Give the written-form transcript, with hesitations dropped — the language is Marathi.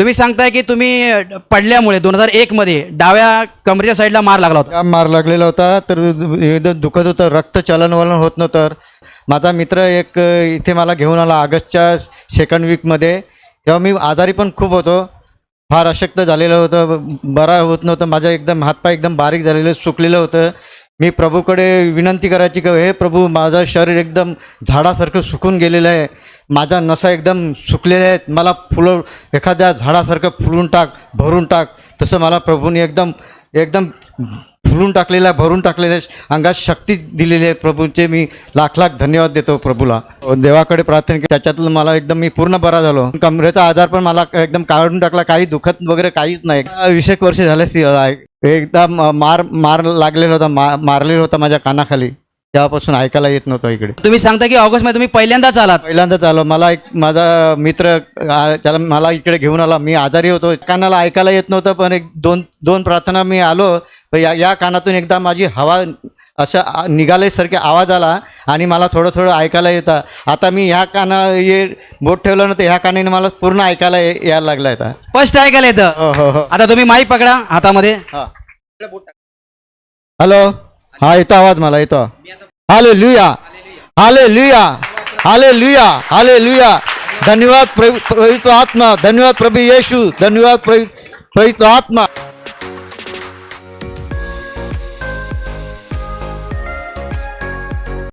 तुम्ही सांगताय की तुम्ही पडल्यामुळे 2001 मध्ये डाव्या कमरेच्या साईडला मार लागला होता. जाम मार लागलेला होता, तर एकदम दुखत होतं, रक्त चलनवलन होत नव्हतं. माझा मित्र एक इथे मला घेऊन आला ऑगस्टच्या सेकंड वीकमध्ये. तेव्हा मी आजारी पण खूप होतो, फार अशक्त झालेलं होतं, बरा होत नव्हतं, माझं एकदम हातपाय एकदम बारीक झालेलं सुकलेलं होतं. मी प्रभूकडे विनंती करायची की हे प्रभू, माझं शरीर एकदम झाडासारखं सुकून गेलेलं आहे, माझा नसा एकदम सुकलेल्या आहेत, मला फुलं एखाद्या झाडासारखं फुलून टाक, भरून टाक. तसं मला प्रभूने एकदम एकदम फुलून टाकलेलं आहे, भरून टाकलेलं आहे, अंगात शक्ती दिलेली आहे. प्रभूंचे मी लाख लाख धन्यवाद देतो प्रभूला. देवाकडे प्रार्थना की त्याच्यातलं मला एकदम मी पूर्ण बरा झालो. कमरेचा आजार पण मला एकदम काढून टाकला, काही दुखत वगैरे काहीच नाही. 20 वर्ष झाले एकदा मार लागलेला होता, मारलेला होता माझ्या कानाखाली, तेव्हापासून ऐकायला येत नव्हतं इकडे. तुम्ही सांगता की ऑगस्टमध्ये तुम्ही पहिल्यांदाच आलात. पहिल्यांदाच आलो. मला एक माझा मित्र त्याला मला इकडे घेऊन आला, मी आजारी होतो, कानाला ऐकायला येत नव्हतं, पण एक दोन प्रार्थना मी आलो, या कानातून एकदा माझी हवा असं निघाल्यासारखे आवाज आला आणि मला थोडं ऐकायला येतं. आता मी ह्या बोट ठेवलं ना, तर ह्या कानाने मला पूर्ण ऐकायला यायला लागलं आता, स्पष्ट ऐकायला येतं. हो हो हो. आता तुम्ही माईक पकडा हातामध्ये. हॅलो, हा येतो आवाज, मला येतो. Hallelujah, hallelujah, hallelujah, hallelujah. धन्यवाद पवित्र आत्मा, धन्यवाद प्रभू येशू, धन्यवाद पवित्र आत्मा.